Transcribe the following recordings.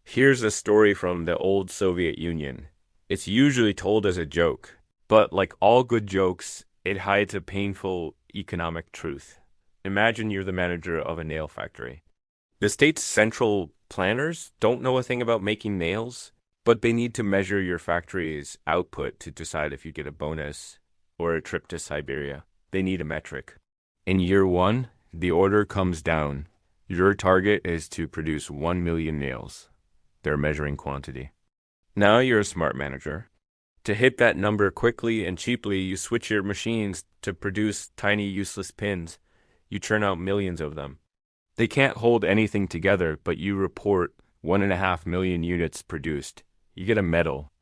Here's a story from the old Soviet Union. It's usually told as a joke, but like all good jokes, it hides a painful economic truth. Imagine you're the manager of a nail factory. The state's central planners don't know a thing about making nails, but they need to measure your factory's output to decide if you get a bonus or a trip to Siberia. They need a metric. In year one, the order comes down. Your target is to produce 1 million nails. They're measuring quantity. Now you're a smart manager. To hit that number quickly and cheaply, you switch your machines to produce tiny useless pins. You churn out millions of them. They can't hold anything together, but you report 1.5 million units produced. You get a medal.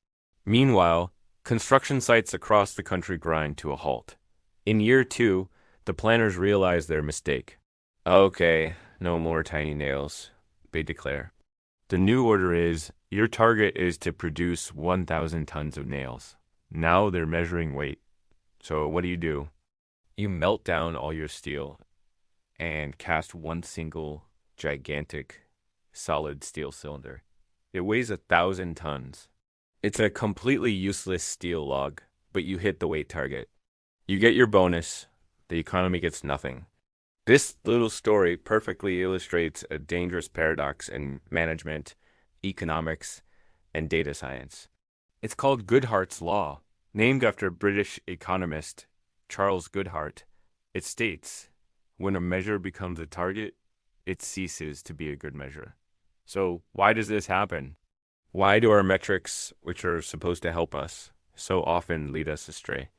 Meanwhile, construction sites across the country grind to a halt. In year two, the planners realize their mistake. Okay, no more tiny nails, they declare. The new order is, your target is to produce 1,000 tons of nails. Now they're measuring weight. So what do? You melt down all your steel and cast one single, gigantic, solid steel cylinder. It weighs 1,000 tons. It's a completely useless steel log, but you hit the weight target. You get your bonus. The economy gets nothing. This little story perfectly illustrates a dangerous paradox in management, economics, and data science. It's called Goodhart's Law, named after British economist Charles Goodhart. It states, when a measure becomes a target, it ceases to be a good measure. So why does this happen? Why do our metrics, which are supposed to help us, so often lead us astray?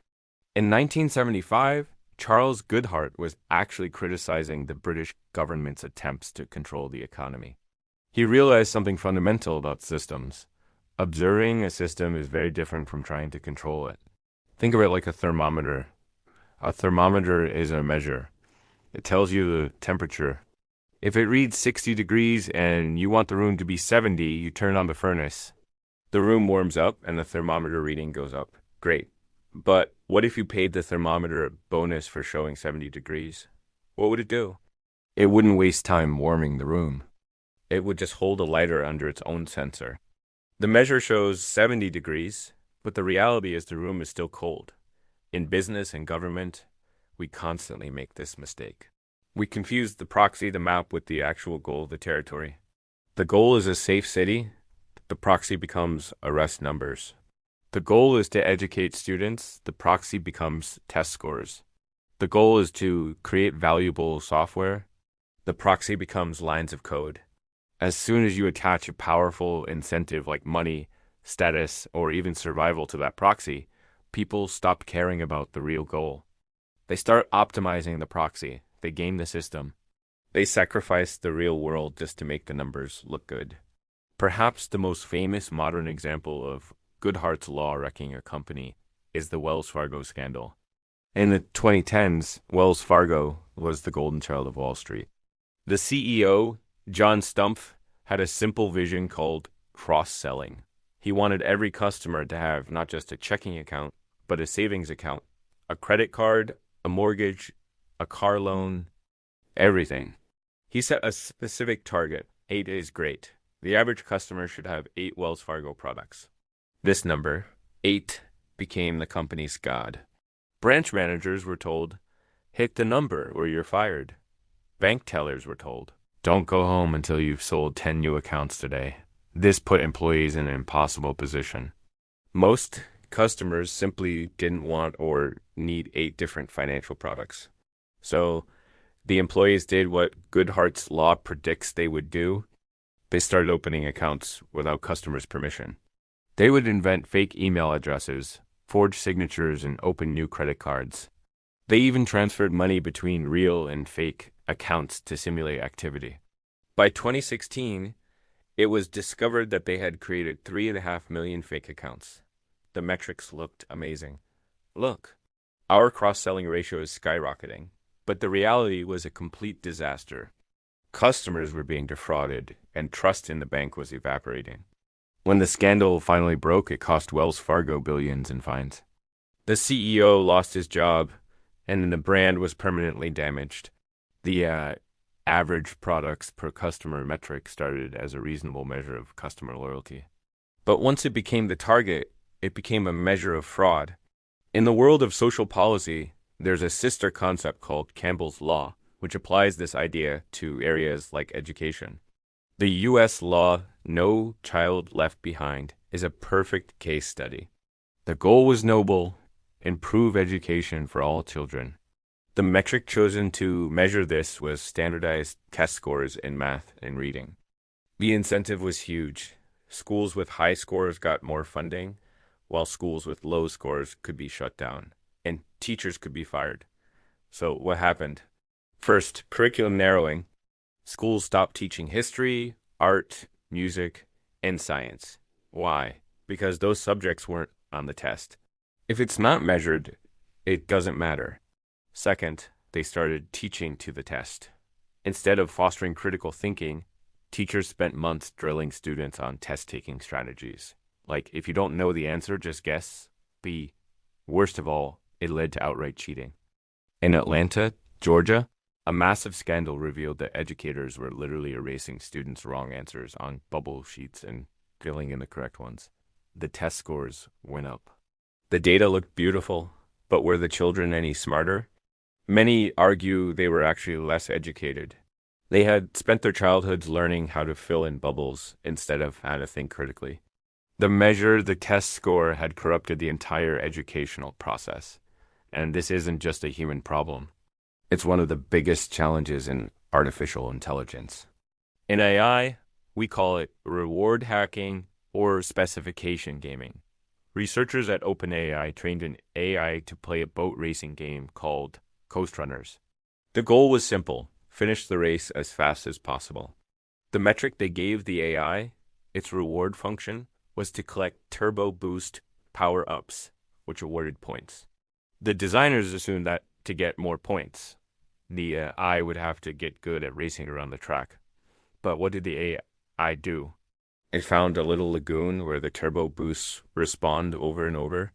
In 1975, Charles Goodhart was actually criticizing the British government's attempts to control the economy. He realized something fundamental about systems. Observing a system is very different from trying to control it. Think of it like a thermometer. A thermometer is a measure. It tells you the temperature. If it reads 60 degrees and you want the room to be 70, you turn on the furnace. The room warms up and the thermometer reading goes up. Great. But what if you paid the thermometer a bonus for showing 70 degrees? What would it do? It wouldn't waste time warming the room. It would just hold a lighter under its own sensor. The measure shows 70 degrees, but the reality is the room is still cold. In business and government, we constantly make this mistake. We confuse the proxy, the map, with the actual goal, the territory. The goal is a safe city. The proxy becomes arrest numbers. The goal is to educate students. The proxy becomes test scores. The goal is to create valuable software. The proxy becomes lines of code. As soon as you attach a powerful incentive like money, status, or even survival to that proxy, people stop caring about the real goal. They start optimizing the proxy. They game the system. They sacrifice the real world just to make the numbers look good. Perhaps the most famous modern example of Goodhart's Law wrecking a company is the Wells Fargo scandal. In the 2010s, Wells Fargo was the golden child of Wall Street. The CEO, John Stumpf, had a simple vision called cross-selling. He wanted every customer to have not just a checking account, but a savings account, a credit card, a mortgage, a car loan, everything. He set a specific target. 8 is great. The average customer should have 8 Wells Fargo products. This number, 8, became the company's god. Branch managers were told, hit the number or you're fired. Bank tellers were told, don't go home until you've sold 10 new accounts today. This put employees in an impossible position. Most customers simply didn't want or need 8 different financial products. So the employees did what Goodhart's Law predicts they would do. They started opening accounts without customers' permission. They would invent fake email addresses, forge signatures, and open new credit cards. They even transferred money between real and fake accounts to simulate activity. By 2016, it was discovered that they had created 3.5 million fake accounts. The metrics looked amazing. Look, our cross-selling ratio is skyrocketing, but the reality was a complete disaster. Customers were being defrauded, and trust in the bank was evaporating. When the scandal finally broke, it cost Wells Fargo billions in fines. The CEO lost his job, and the brand was permanently damaged. The average products per customer metric started as a reasonable measure of customer loyalty. But once it became the target, it became a measure of fraud. In the world of social policy, there's a sister concept called Campbell's Law, which applies this idea to areas like education. The U.S. law, No Child Left Behind, is a perfect case study. The goal was noble: improve education for all children. The metric chosen to measure this was standardized test scores in math and reading. The incentive was huge. Schools with high scores got more funding, while schools with low scores could be shut down, and teachers could be fired. So what happened? First, curriculum narrowing. Schools stopped teaching history, art, music, and science. Why? Because those subjects weren't on the test. If it's not measured, it doesn't matter. Second, they started teaching to the test. Instead of fostering critical thinking, teachers spent months drilling students on test-taking strategies. Like, if you don't know the answer, just guess. B. Worst of all, it led to outright cheating. In Atlanta, Georgia, a massive scandal revealed that educators were literally erasing students' wrong answers on bubble sheets and filling in the correct ones. The test scores went up. The data looked beautiful, but were the children any smarter? Many argue they were actually less educated. They had spent their childhoods learning how to fill in bubbles instead of how to think critically. The test score, had corrupted the entire educational process. And this isn't just a human problem. It's one of the biggest challenges in artificial intelligence. In AI, we call it reward hacking or specification gaming. Researchers at OpenAI trained an AI to play a boat racing game called Coast Runners. The goal was simple: finish the race as fast as possible. The metric they gave the AI, its reward function, was to collect turbo boost power-ups, which awarded points. The designers assumed that to get more points, the AI would have to get good at racing around the track. But what did the AI do? It found a little lagoon where the turbo boosts respawned over and over.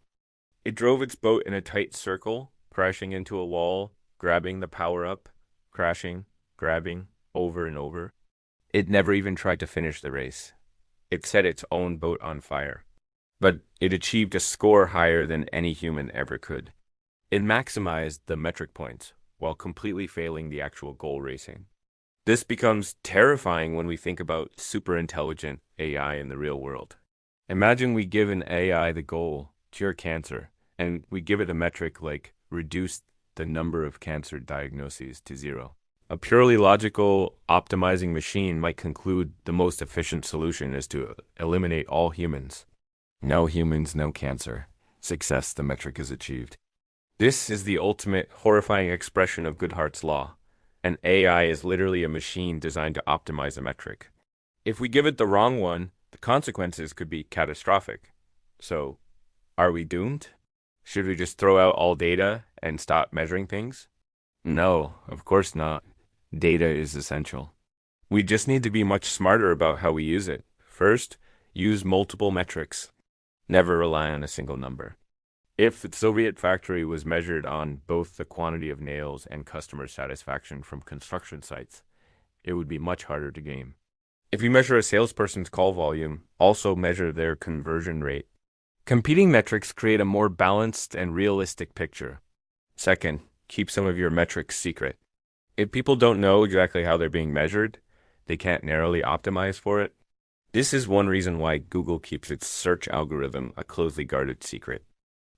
It drove its boat in a tight circle, crashing into a wall, grabbing the power-up, crashing, grabbing, over and over. It never even tried to finish the race. It set its own boat on fire. But it achieved a score higher than any human ever could. It maximized the metric points while completely failing the actual goal racing. This becomes terrifying when we think about super intelligent AI in the real world. Imagine we give an AI the goal: cure cancer, and we give it a metric like reduce the number of cancer diagnoses to 0. A purely logical, optimizing machine might conclude the most efficient solution is to eliminate all humans. No humans, no cancer. Success, the metric is achieved. This is the ultimate horrifying expression of Goodhart's law. An AI is literally a machine designed to optimize a metric. If we give it the wrong one, the consequences could be catastrophic. So, are we doomed? Should we just throw out all data and stop measuring things? No, of course not. Data is essential. We just need to be much smarter about how we use it. First, use multiple metrics. Never rely on a single number. If the Soviet factory was measured on both the quantity of nails and customer satisfaction from construction sites, it would be much harder to game. If you measure a salesperson's call volume, also measure their conversion rate. Competing metrics create a more balanced and realistic picture. Second, keep some of your metrics secret. If people don't know exactly how they're being measured, they can't narrowly optimize for it. This is one reason why Google keeps its search algorithm a closely guarded secret.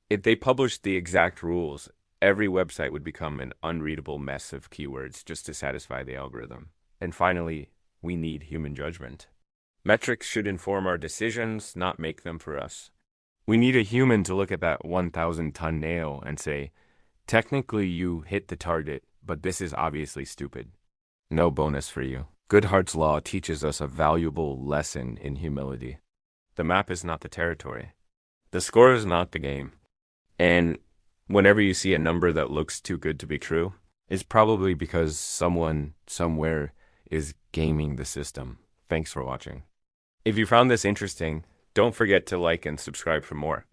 If they published the exact rules, every website would become an unreadable mess of keywords just to satisfy the algorithm. And finally, we need human judgment. Metrics should inform our decisions, not make them for us. We need a human to look at that 1,000-ton nail and say, technically you hit the target, but this is obviously stupid. No bonus for you. Goodhart's law teaches us a valuable lesson in humility. The map is not the territory. The score is not the game. And whenever you see a number that looks too good to be true, it's probably because someone somewhere is gaming the system. Thanks for watching. If you found this interesting, don't forget to like and subscribe for more.